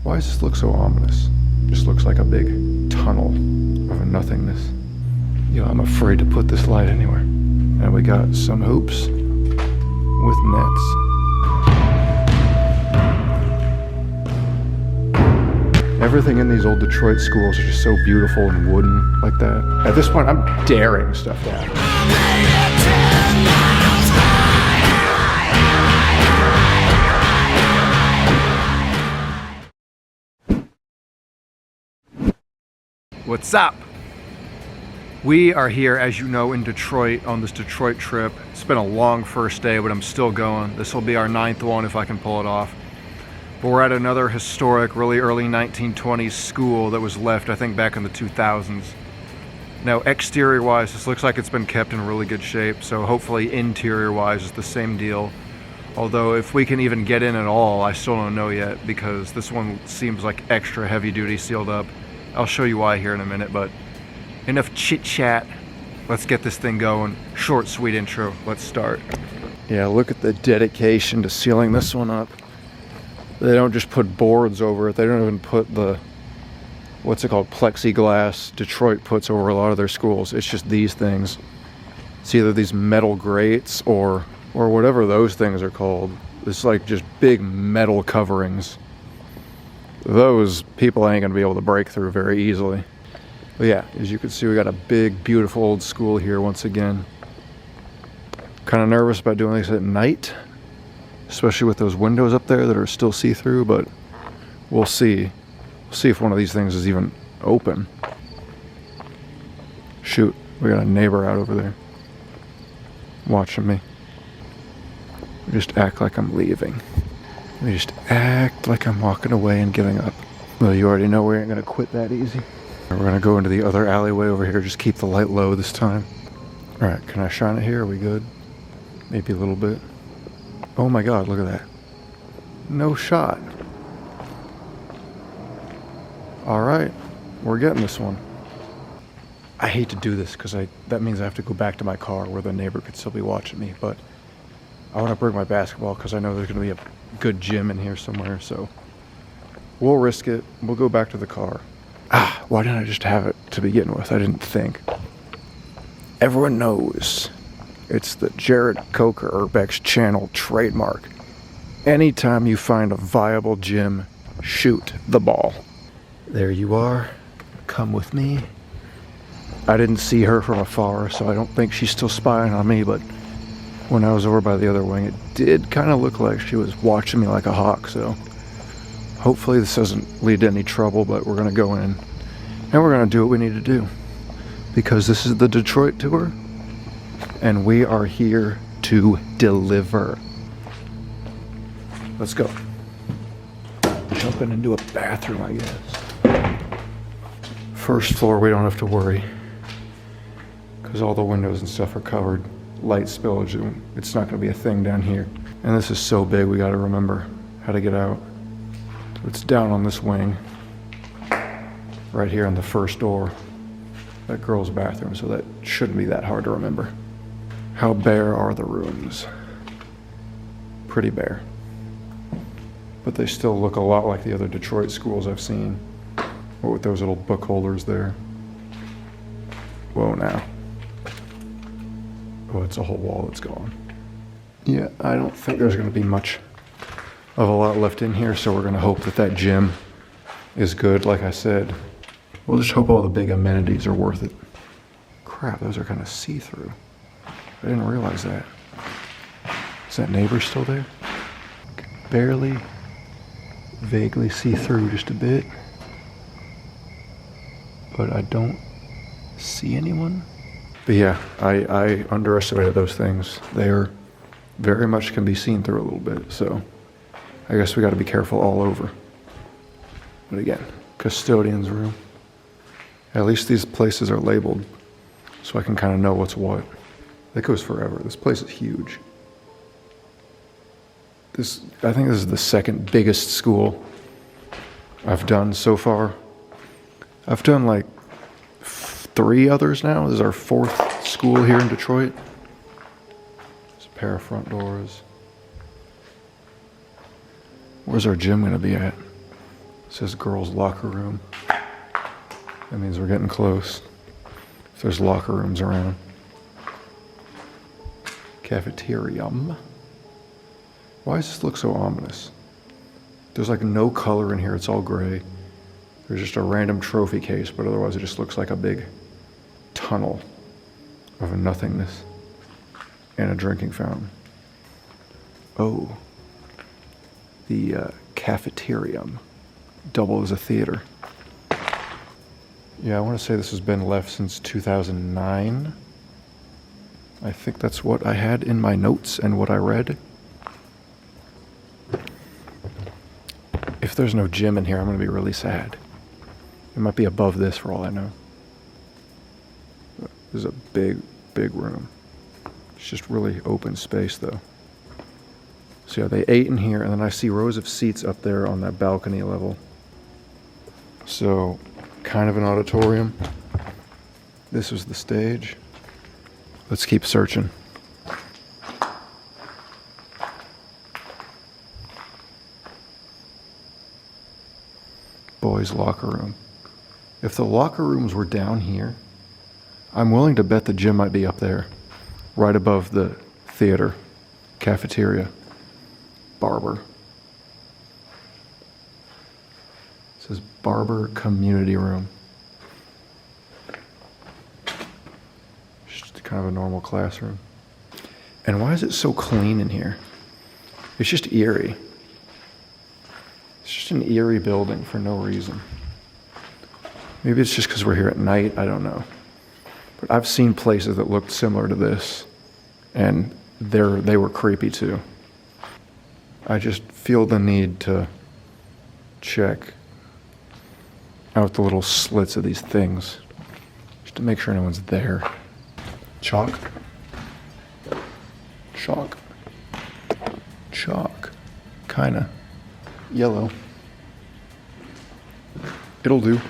Why does this look so ominous? Just looks like a big tunnel of nothingness. You know, I'm afraid to put this light anywhere. And we got some hoops with nets. Everything in these old Detroit schools are just so beautiful and wooden like that. At this point, I'm daring stuff down. What's up? We are here, as you know, in Detroit on this Detroit trip. It's been a long first day, but I'm still going. This will be our 9th one if I can pull it off. But we're at another historic, really early 1920s school that was left, I think, back in the 2000s. Now, exterior-wise, this looks like it's been kept in really good shape, so hopefully interior-wise it's the same deal. Although, if we can even get in at all, I still don't know yet, because this one seems like extra heavy-duty sealed up. I'll show you why here in a minute, but enough chit-chat. Let's get this thing going. Short, sweet intro. Let's start. Yeah, look at the dedication to sealing this one up. They don't just put boards over it. They don't even put the, what's it called, plexiglass Detroit puts over a lot of their schools. It's just these things. It's either these metal grates or whatever those things are called. It's like just big metal coverings. Those people ain't gonna be able to break through very easily. But yeah, as you can see, we got a big, beautiful old school here once again. Kind of nervous about doing this at night, especially with those windows up there that are still see-through, but we'll see. We'll see if one of these things is even open. Shoot, we got a neighbor out over there watching me. Just act like I'm leaving. Let me just act like I'm walking away and giving up. Well, you already know we ain't gonna quit that easy. We're gonna go into the other alleyway over here, just keep the light low this time. All right, can I shine it here? Are we good? Maybe a little bit. Oh my God, look at that. No shot. All right, we're getting this one. I hate to do this because that means I have to go back to my car where the neighbor could still be watching me, but I want to bring my basketball because I know there's going to be a good gym in here somewhere, so we'll risk it. We'll go back to the car. Why didn't I just have it to begin with? I didn't think. Everyone knows it's the JaredCokerUrbex channel trademark. Anytime you find a viable gym, shoot the ball. There you are. Come with me. I didn't see her from afar, so I don't think she's still spying on me, but when I was over by the other wing, it did kind of look like she was watching me like a hawk, so hopefully this doesn't lead to any trouble, but we're going to go in and we're going to do what we need to do because this is the Detroit tour and we are here to deliver. Let's go. Jumping into a bathroom, I guess. First floor, we don't have to worry because all the windows and stuff are covered. Light spillage, it's not going to be a thing down here. And this is so big, we got to remember how to get out. It's down on this wing, right here on the first door, that girl's bathroom, so that shouldn't be that hard to remember. How bare are the rooms? Pretty bare. But they still look a lot like the other Detroit schools I've seen. What with those little book holders there. Whoa now. Oh, it's a whole wall that's gone. Yeah, I don't think there's going to be much of a lot left in here, so we're going to hope that that gym is good, like I said. We'll just hope all the big amenities are worth it. Crap, those are kind of see-through. I didn't realize that. Is that neighbor still there? Barely, vaguely see through just a bit. But I don't see anyone. But yeah, I underestimated those things. They are very much can be seen through a little bit, so I guess we got to be careful all over. But again, custodian's room. At least these places are labeled, so I can kind of know what's what. That goes forever. This place is huge. I think this is the second biggest school I've done so far. I've done like 3 others now. This is our 4th school here in Detroit. There's a pair of front doors. Where's our gym gonna be at? says girls' locker room. That means we're getting close. If there's locker rooms around. Cafeterium. Why does this look so ominous? There's like no color in here, it's all gray. There's just a random trophy case, but otherwise it just looks like a big tunnel of nothingness and a drinking fountain. Oh, the cafeterium, double as a theater. Yeah, I want to say this has been left since 2009. I think that's what I had in my notes and what I read. If there's no gym in here, I'm going to be really sad. It might be above this for all I know. This is a big, big room. It's just really open space though. So yeah, they ate in here, and then I see rows of seats up there on that balcony level. So, kind of an auditorium. This was the stage. Let's keep searching. Boys' locker room. If the locker rooms were down here, I'm willing to bet the gym might be up there, right above the theater, cafeteria, barber. It says barber community room. Just kind of a normal classroom. And why is it so clean in here? It's just eerie. It's just an eerie building for no reason. Maybe it's just because we're here at night, I don't know. But I've seen places that looked similar to this, and they were creepy too. I just feel the need to check out the little slits of these things, just to make sure no one's there. Chalk. Chalk. Chalk. Kinda. Yellow. It'll do.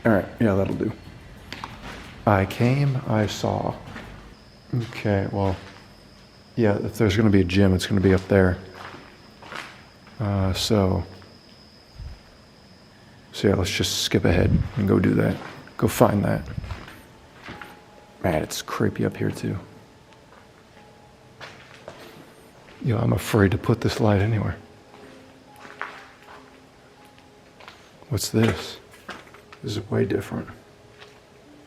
Alright, yeah, that'll do. I came, I saw. Okay, well, yeah, if there's going to be a gym, it's going to be up there. So yeah, let's just skip ahead and go do that. Go find that. Man, it's creepy up here too. Yo, I'm afraid to put this light anywhere. What's this? This is way different.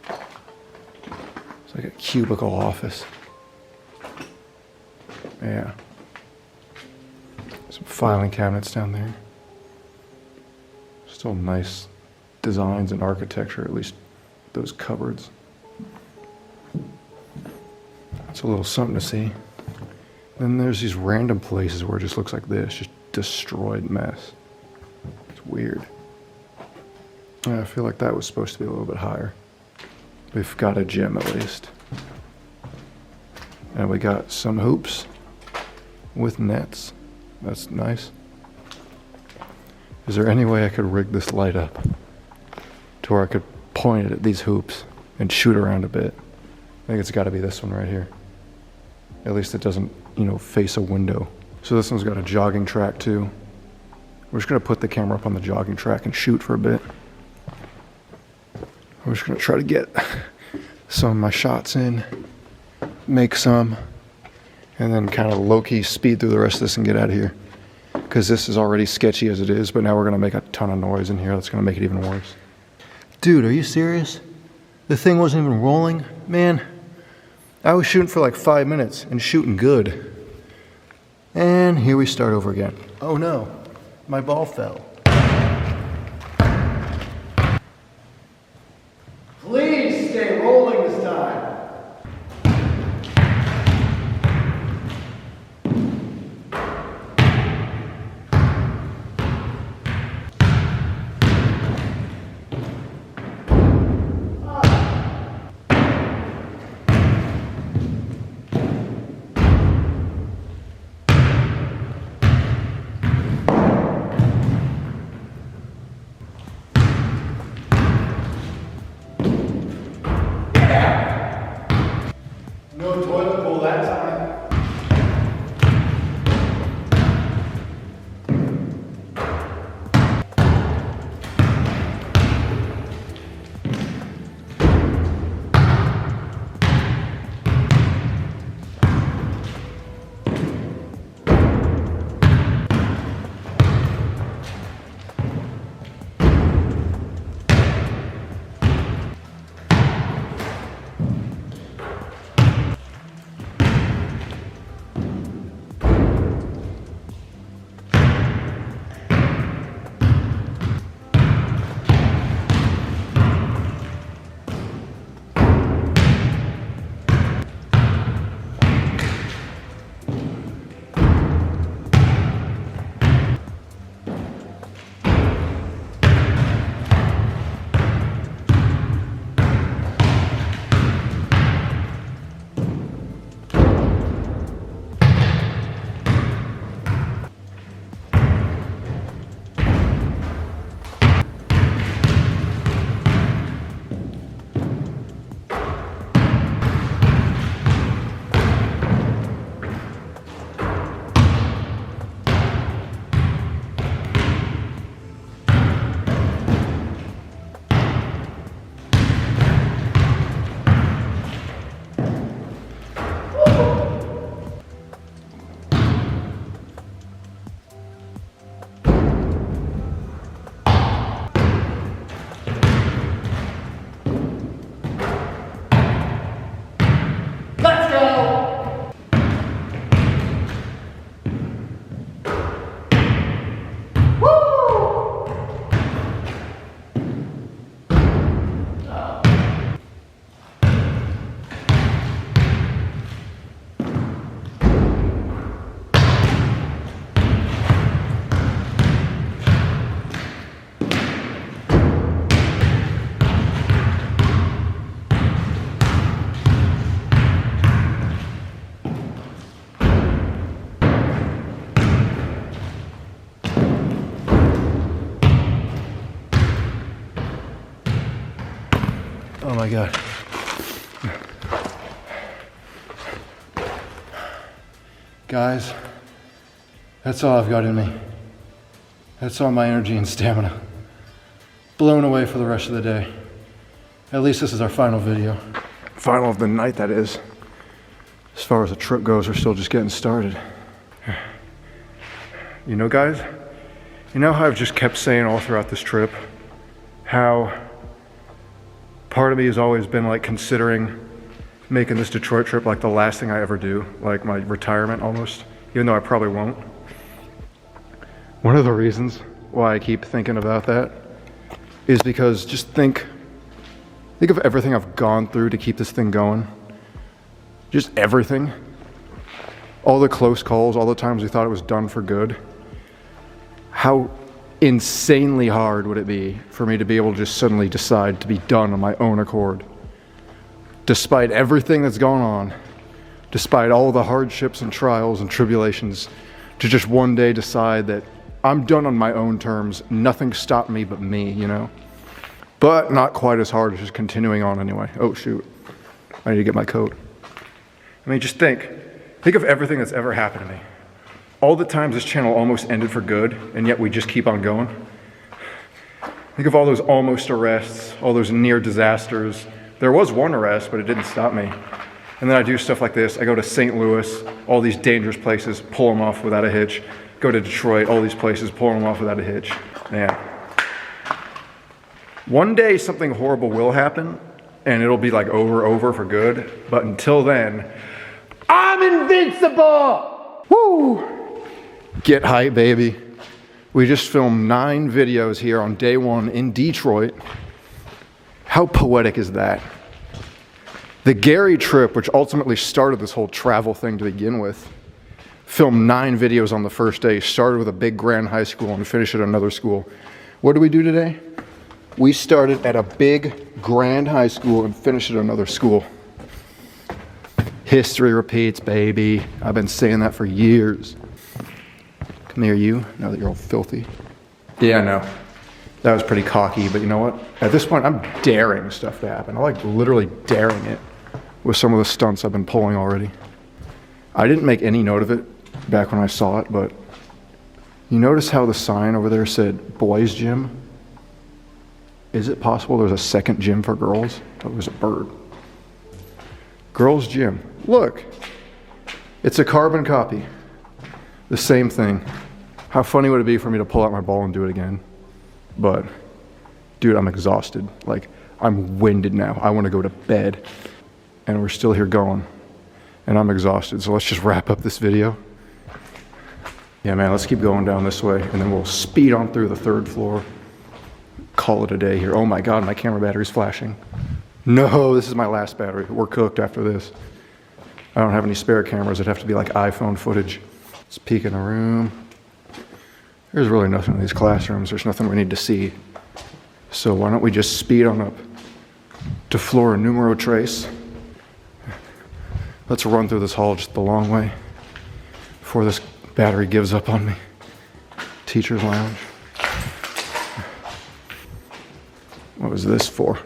It's like a cubicle office. Yeah. Some filing cabinets down there. Still nice designs and architecture, at least those cupboards. It's a little something to see. Then there's these random places where it just looks like this, just destroyed mess. It's weird. I feel like that was supposed to be a little bit higher. We've got a gym at least. And we got some hoops with nets. That's nice. Is there any way I could rig this light up to where I could point it at these hoops and shoot around a bit? I think it's got to be this one right here. At least it doesn't, face a window. So this one's got a jogging track too. We're just going to put the camera up on the jogging track and shoot for a bit. I'm just going to try to get some of my shots in, make some, and then kind of low-key speed through the rest of this and get out of here. Because this is already sketchy as it is, but now we're going to make a ton of noise in here. That's going to make it even worse. Dude, are you serious? The thing wasn't even rolling? Man, I was shooting for like 5 minutes and shooting good. And here we start over again. Oh no, my ball fell. Please stay rolling this time. my God. Guys, that's all I've got in me. That's all my energy and stamina. Blown away for the rest of the day. At least this is our final video. Final of the night, that is. As far as the trip goes, we're still just getting started. You know, guys, you know how I've just kept saying all throughout this trip how part of me has always been like considering making this Detroit trip like the last thing I ever do, like my retirement almost, even though I probably won't. One of the reasons why I keep thinking about that is because just think of everything I've gone through to keep this thing going. Just everything. All the close calls, all the times we thought it was done for good. How insanely hard would it be for me to be able to just suddenly decide to be done on my own accord? Despite everything that's going on, despite all the hardships and trials and tribulations, to just one day decide that I'm done on my own terms, nothing stopped me but me, you know? But not quite as hard as just continuing on anyway. Oh shoot, I need to get my coat. I mean, just think of everything that's ever happened to me. All the times this channel almost ended for good, and yet we just keep on going. Think of all those almost arrests, all those near disasters. There was one arrest, but it didn't stop me. And then I do stuff like this. I go to St. Louis, all these dangerous places, pull them off without a hitch. Go to Detroit, all these places, pull them off without a hitch. Man. One day something horrible will happen, and it'll be like over for good. But until then, I'm invincible! Woo! Get hype, baby. We just filmed 9 videos here on day 1 in Detroit. How poetic is that? The Gary trip, which ultimately started this whole travel thing to begin with, filmed 9 videos on the first day, started with a big grand high school and finished at another school. What did we do today? We started at a big grand high school and finished at another school. History repeats, baby. I've been saying that for years. Come here, you, now that you're all filthy. Yeah, I know. That was pretty cocky, but you know what? At this point, I'm daring stuff to happen. I'm like literally daring it with some of the stunts I've been pulling already. I didn't make any note of it back when I saw it, but you notice how the sign over there said boys gym? Is it possible there's a second gym for girls? Oh, it was a bird. Girls gym. Look, it's a carbon copy. The same thing. How funny would it be for me to pull out my ball and do it again? But, dude, I'm exhausted. Like, I'm winded now. I want to go to bed. And we're still here going. And I'm exhausted. So let's just wrap up this video. Yeah, man, let's keep going down this way. And then we'll speed on through the 3rd floor. Call it a day here. Oh my God, my camera battery's flashing. No, this is my last battery. We're cooked after this. I don't have any spare cameras. It'd have to be like iPhone footage. Let's peek in the room. There's really nothing in these classrooms. There's nothing we need to see. So why don't we just speed on up to floor numero tres. Let's run through this hall just the long way before this battery gives up on me. Teacher's lounge. What was this for?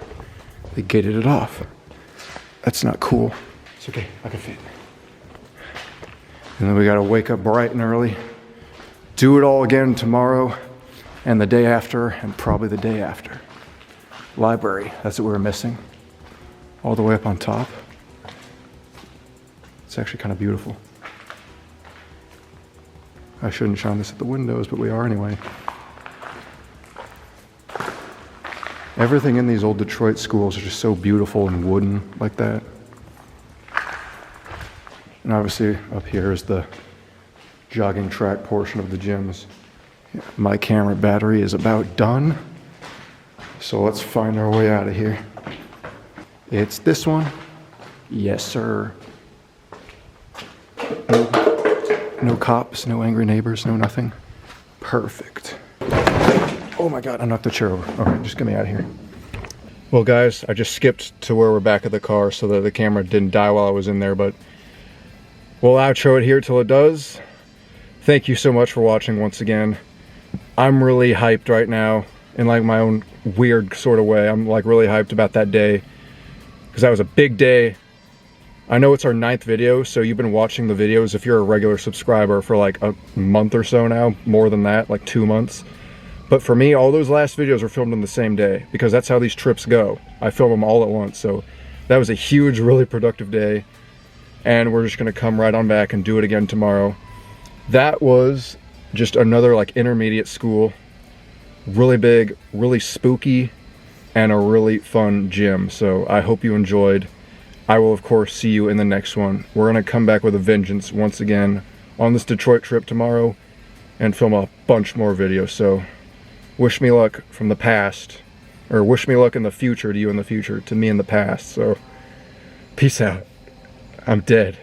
They gated it off. That's not cool. It's okay, I can fit. And then we gotta wake up bright and early. Do it all again tomorrow and the day after and probably the day after. Library, that's what we were missing. All the way up on top. It's actually kind of beautiful. I shouldn't shine this at the windows, but we are anyway. Everything in these old Detroit schools are just so beautiful and wooden like that. And obviously up here is the jogging track portion of the gyms. My camera battery is about done. So let's find our way out of here. It's this one. Yes, sir. No cops, no angry neighbors, no nothing. Perfect. Oh my God, I knocked the chair over. All right, just get me out of here. Well guys, I just skipped to where we're back at the car so that the camera didn't die while I was in there, but we'll outro it here till it does. Thank you so much for watching once again. I'm really hyped right now in like my own weird sort of way. I'm like really hyped about that day. because that was a big day. I know it's our 9th video, so you've been watching the videos if you're a regular subscriber for like a month or so now, more than that, like 2 months. But for me, all those last videos were filmed on the same day because that's how these trips go. I film them all at once, so that was a huge, really productive day. And we're just gonna come right on back and do it again tomorrow. That was just another like intermediate school, really big, really spooky, and a really fun gym. So I hope you enjoyed. I will of course see you in the next one. We're gonna come back with a vengeance once again on this Detroit trip tomorrow and film a bunch more videos. So wish me luck from the past, or wish me luck in the future to you in the future, to me in the past. So peace out. I'm dead.